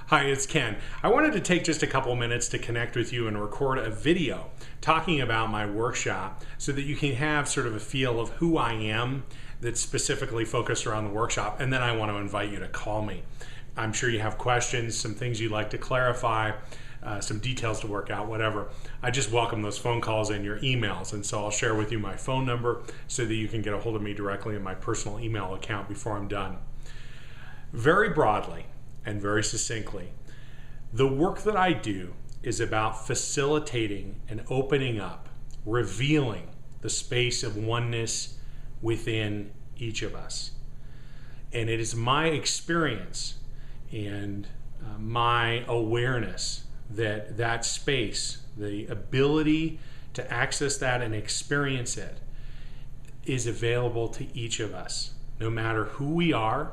Hi, it's Ken. I wanted to take just a couple minutes to connect with you and record a video talking about my workshop so that you can have sort of a feel of who I am that's specifically focused around the workshop, and then I want to invite you to call me. I'm sure you have questions, some things you'd like to clarify, some details to work out, whatever. I just welcome those phone calls and your emails, and so I'll share with you my phone number so that you can get a hold of me directly in my personal email account before I'm done. Very broadly and very succinctly, the work that I do is about facilitating and opening up, revealing the space of oneness within each of us. And it is my experience and my awareness that that space, the ability to access that and experience it, is available to each of us, no matter who we are,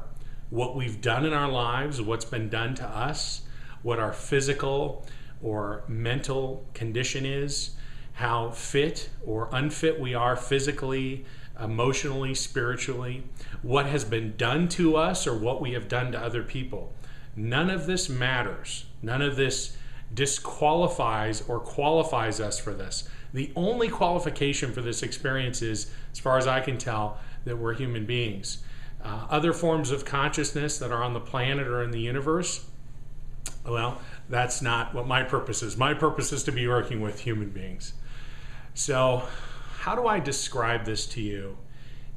what we've done in our lives, what's been done to us, what our physical or mental condition is, how fit or unfit we are physically, emotionally, spiritually, what has been done to us or what we have done to other people. None of this matters. None of this disqualifies or qualifies us for this. The only qualification for this experience is, as far as I can tell, that we're human beings. Other forms of consciousness that are on the planet or in the universe, well, that's not what my purpose is. My purpose is to be working with human beings. So how do I describe this to you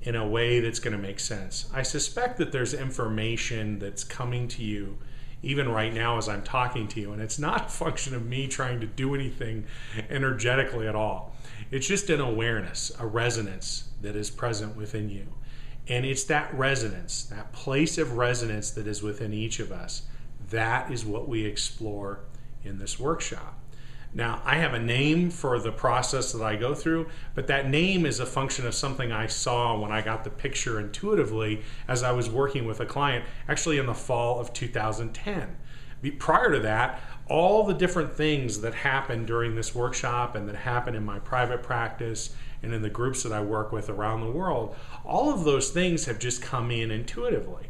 in a way that's going to make sense? I suspect that there's information that's coming to you even right now as I'm talking to you, and it's not a function of me trying to do anything energetically at all. It's just an awareness, a resonance that is present within you. And it's that resonance, that place of resonance that is within each of us. That is what we explore in this workshop. Now, I have a name for the process that I go through, but that name is a function of something I saw when I got the picture intuitively as I was working with a client, actually in the fall of 2010. Prior to that, all the different things that happened during this workshop and that happen in my private practice and in the groups that I work with around the world, all of those things have just come in intuitively.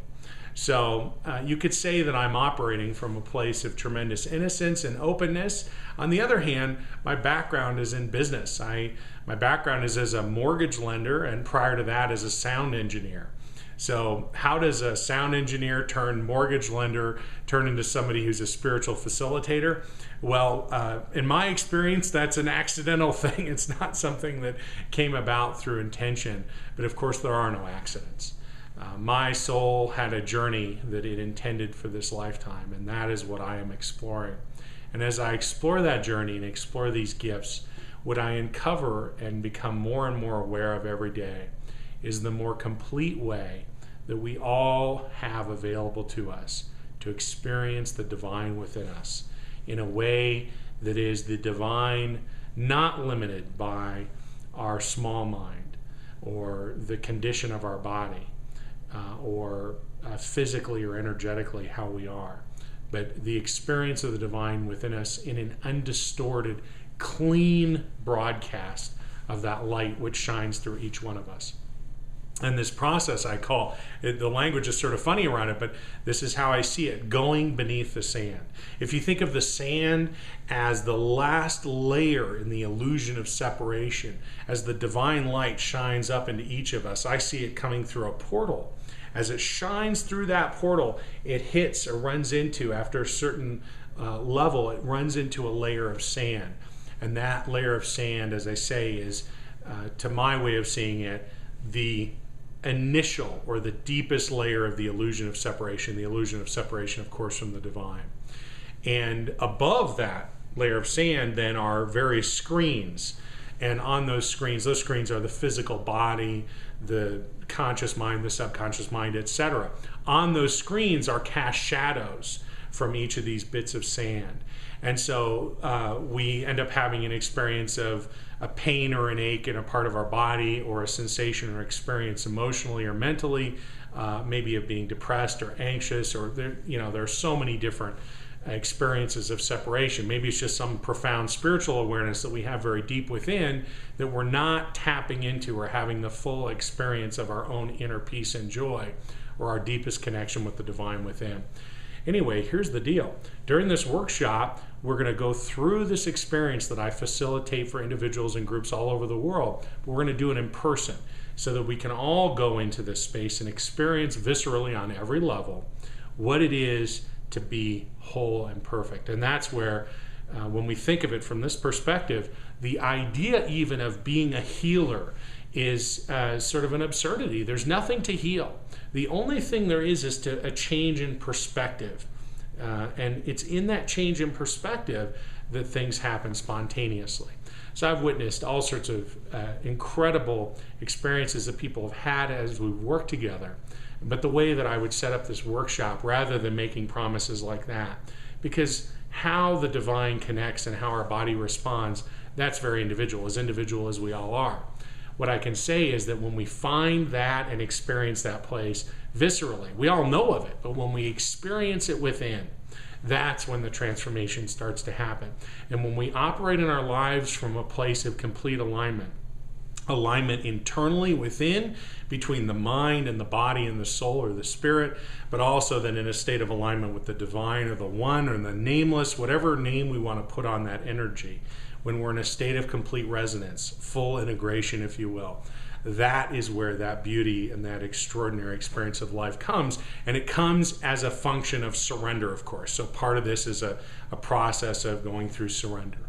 So you could say that I'm operating from a place of tremendous innocence and openness. On the other hand, my background is in business. My background is as a mortgage lender, and prior to that as a sound engineer. So how does a sound engineer turned mortgage lender turn into somebody who's a spiritual facilitator? Well, in my experience, that's an accidental thing. It's not something that came about through intention. But of course, there are no accidents. My soul had a journey that it intended for this lifetime, and that is what I am exploring. And as I explore that journey and explore these gifts, what I uncover and become more and more aware of every day is the more complete way that we all have available to us to experience the divine within us in a way that is the divine, not limited by our small mind or the condition of our body, or physically or energetically how we are, but the experience of the divine within us in an undistorted, clean broadcast of that light which shines through each one of us. And this process I call, the language is sort of funny around it, but this is how I see it, going beneath the sand. If you think of the sand as the last layer in the illusion of separation, as the divine light shines up into each of us, I see it coming through a portal. As it shines through that portal, it hits or runs into, after a certain level, it runs into a layer of sand. And that layer of sand, as I say, is, to my way of seeing it, the initial or the deepest layer of the illusion of separation, of course, from the divine. And above that layer of sand then are various screens. And on those screens are the physical body, the conscious mind, the subconscious mind, etc. On those screens are cast shadows from each of these bits of sand. And so we end up having an experience of a pain or an ache in a part of our body, or a sensation or experience emotionally or mentally, maybe of being depressed or anxious, or there are so many different experiences of separation. Maybe it's just some profound spiritual awareness that we have very deep within that we're not tapping into or having the full experience of our own inner peace and joy, or our deepest connection with the divine within. Anyway, here's the deal. During this workshop, we're going to go through this experience that I facilitate for individuals and groups all over the world. But we're going to do it in person so that we can all go into this space and experience viscerally on every level what it is to be whole and perfect. And that's where, when we think of it from this perspective, the idea even of being a healer is sort of an absurdity. There's nothing to heal. The only thing there is a change in perspective. And it's in that change in perspective that things happen spontaneously. So I've witnessed all sorts of incredible experiences that people have had as we've worked together. But the way that I would set up this workshop, rather than making promises like that, because how the divine connects and how our body responds, that's very individual as we all are. What I can say is that when we find that and experience that place viscerally, we all know of it, but when we experience it within, that's when the transformation starts to happen. And when we operate in our lives from a place of complete alignment internally within, between the mind and the body and the soul or the spirit, but also then in a state of alignment with the divine or the one or the nameless, whatever name we want to put on that energy, when we're in a state of complete resonance, full integration, if you will, that is where that beauty and that extraordinary experience of life comes. And it comes as a function of surrender, of course. So part of this is a process of going through surrender.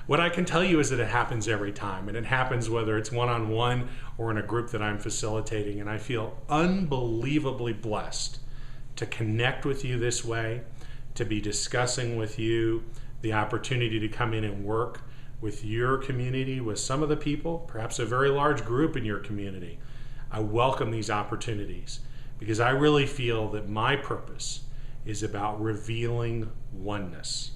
What I can tell you is that it happens every time, and it happens whether it's one-on-one or in a group that I'm facilitating. And I feel unbelievably blessed to connect with you this way, to be discussing with you the opportunity to come in and work with your community, with some of the people, perhaps a very large group in your community. I welcome these opportunities because I really feel that my purpose is about revealing oneness.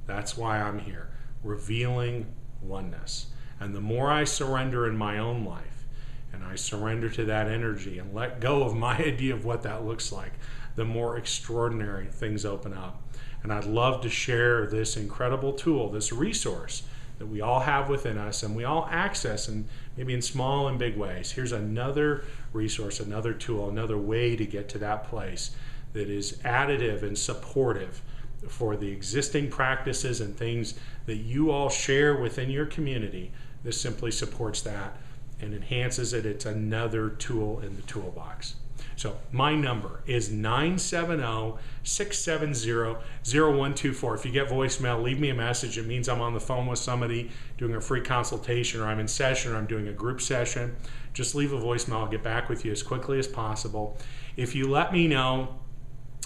That's why I'm here, revealing oneness. And the more I surrender in my own life, and I surrender to that energy and let go of my idea of what that looks like, the more extraordinary things open up. And I'd love to share this incredible tool, this resource that we all have within us and we all access, and maybe in small and big ways. Here's another resource, another tool, another way to get to that place that is additive and supportive for the existing practices and things that you all share within your community. This simply supports that and enhances it. It's another tool in the toolbox. So my number is 970-670-0124. If you get voicemail, leave me a message. It means I'm on the phone with somebody doing a free consultation, or I'm in session, or I'm doing a group session. Just leave a voicemail. I'll get back with you as quickly as possible. If you let me know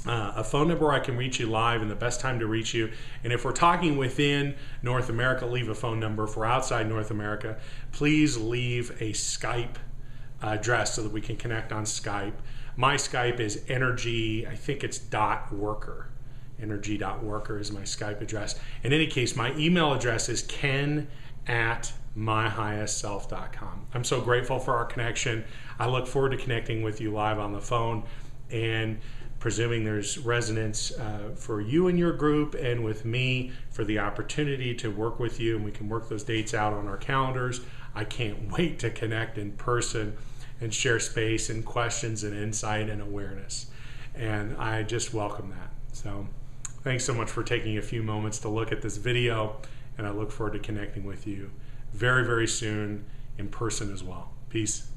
a phone number I can reach you live and the best time to reach you, and if we're talking within North America, leave a phone number. If we're outside North America, please leave a Skype address so that we can connect on Skype. My Skype is energy, I think it's .worker. Energy.worker is my Skype address. In any case, my email address is ken@myhighestself.com. I'm so grateful for our connection. I look forward to connecting with you live on the phone, and presuming there's resonance for you and your group, and with me for the opportunity to work with you, and we can work those dates out on our calendars. I can't wait to connect in person and share space and questions and insight and awareness. And I just welcome that. So thanks so much for taking a few moments to look at this video, and I look forward to connecting with you very, very soon in person as well. Peace.